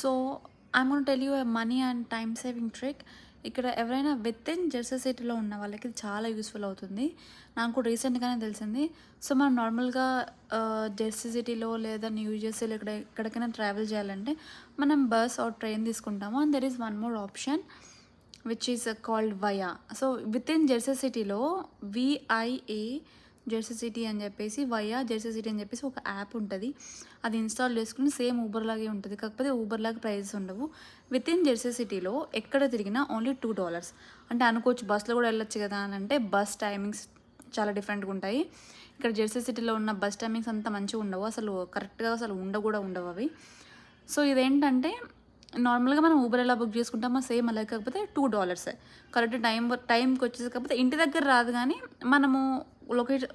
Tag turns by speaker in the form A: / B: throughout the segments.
A: So I'm gonna tell you a money and time saving trick. ఇక్కడ ఎవరైనా with in Jersey సిటీలో ఉన్న వాళ్ళకి ఇది చాలా యూస్ఫుల్ అవుతుంది. నాకు కూడా రీసెంట్గానే తెలిసింది. సో మనం నార్మల్గా జెర్సీ సిటీలో లేదా న్యూ జెర్సీలో ఎక్కడికైనా ట్రావెల్ చేయాలంటే మనం బస్ ఆర్ ట్రైన్ తీసుకుంటాము. And there is one more option which is called via. So with in Jersey సిటీలో విఐఏ జెర్సీ సిటీ అని చెప్పేసి వయా జెర్సీ సిటీ అని చెప్పేసి ఒక యాప్ ఉంటుంది. అది ఇన్స్టాల్ చేసుకుని సేమ్ ఊబర్ లాగే ఉంటుంది, కాకపోతే ఊబర్ లాగా ప్రైజెస్ ఉండవు. విత్ ఇన్ జెర్సీ సిటీలో ఎక్కడ తిరిగినా ఓన్లీ $2. అంటే అనుకోవచ్చు బస్సులో కూడా వెళ్ళొచ్చు కదా అని, అంటే బస్ టైమింగ్స్ చాలా డిఫరెంట్గా ఉంటాయి. ఇక్కడ జెర్సీ సిటీలో ఉన్న బస్ టైమింగ్స్ అంత మంచిగా ఉండవు, అసలు కరెక్ట్గా అసలు ఉండవు అవి. సో ఇదేంటంటే నార్మల్గా మనం ఊబర్ ఎలా బుక్ చేసుకుంటామో సేమ్ అలాగే, కాకపోతే $2 కరెక్ట్ టైంకి వచ్చేసి. కాకపోతే ఇంటి దగ్గర రాదు, కానీ మనము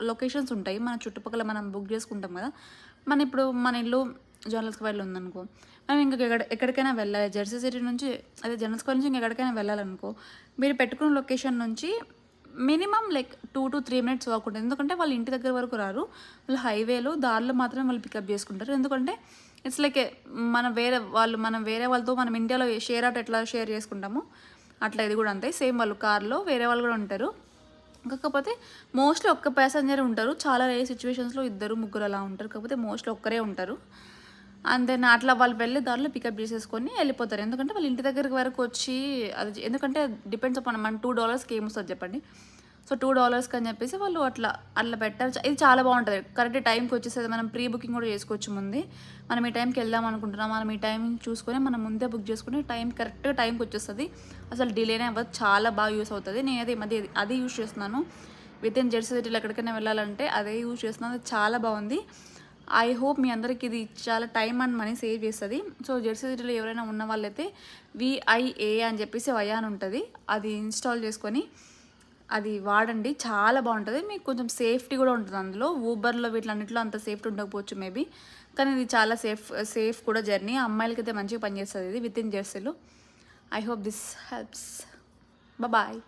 A: లొకేషన్స్ ఉంటాయి మన చుట్టుపక్కల, మనం బుక్ చేసుకుంటాం కదా. ఇప్పుడు మన ఇల్లు జనరల్ స్క్వేర్ ఉందనుకో, మనం ఇంకా ఎక్కడికైనా వెళ్ళాలి జెర్సీ సిటీ నుంచి, అదే జనరల్ స్క్వేర్ నుంచి ఇంకెక్కడికైనా వెళ్ళాలనుకో, మీరు పెట్టుకున్న లొకేషన్ నుంచి minimum like 2 to 3 minutes walk ఉంటుంది. ఎందుకంటే వాళ్ళు ఇంటి దగ్గర వరకు రారు, వాళ్ళు హైవేలో దారిలో మాత్రమే వాళ్ళు పికప్ చేసుకుంటారు. ఎందుకంటే ఇట్స్ లైక్ మనం వేరే వాళ్ళతో మనం ఇండియాలో షేర్ అవుట్ ఎట్లా షేర్ చేసుకుంటామో అట్లా ఇది కూడా అంతే సేమ్. వాళ్ళు కార్లో వేరే వాళ్ళు కూడా ఉంటారు, కాకపోతే మోస్ట్లీ ఒక్క ప్యాసింజర్ ఉంటారు. చాలా రేర్ సిచ్యువేషన్స్లో 2-3 అలా ఉంటారు, కాకపోతే మోస్ట్లీ ఒక్కరే ఉంటారు. అండ్ దెన్ అట్లా వాళ్ళు వెళ్ళి దారిలో పికప్ చేసేసుకొని వెళ్ళిపోతారు. ఎందుకంటే వాళ్ళు ఇంటి దగ్గరికి వరకు వచ్చి అది, ఎందుకంటే డిపెండ్స్ అపాన్ మన $2కి ఏమొస్తుంది చెప్పండి. సో $2 అని చెప్పేసి వాళ్ళు అట్లా పెట్టారు. ఇది చాలా బాగుంటుంది, కరెక్ట్ టైంకి వచ్చేసేది. మనం ప్రీ బుకింగ్ కూడా చేసుకోవచ్చు ముందే. మనం ఈ టైంకి వెళ్దాం అనుకుంటున్నాం, మనం ఈ టైం చూసుకొని మనం ముందే బుక్ చేసుకుని కరెక్ట్గా టైంకి వచ్చేస్తుంది. అసలు డిలేనే అవ్వదు, చాలా బాగా యూస్ అవుతుంది. నేనైతే ఈ మధ్య అది యూస్ చేస్తున్నాను. విత్ ఇన్ జెర్సీ సిటీలో ఎక్కడికైనా వెళ్ళాలంటే అదే యూస్ చేస్తున్నాను, అది చాలా బాగుంది. ఐ హోప్ మీ అందరికి ఇది చాలా టైం అండ్ మనీ సేవ్ చేస్తుంది. సో జెర్సీ సిటీలో ఎవరైనా ఉన్న వాళ్ళైతే విఐఏ అని చెప్పేసి వయా అని ఉంటుంది, అది ఇన్స్టాల్ చేసుకొని అది వాడండి, చాలా బాగుంటుంది. మీకు కొంచెం సేఫ్టీ కూడా ఉంటుంది అందులో. ఊబర్లో వీటిలన్నింటిలో అంత సేఫ్టీ ఉండకపోవచ్చు మేబీ, కానీ ఇది చాలా సేఫ్ కూడా జర్నీ. అమ్మాయిలకైతే మంచిగా పనిచేస్తుంది ఇది విత్ ఇన్ జెర్సీలో. I hope this helps. Bye.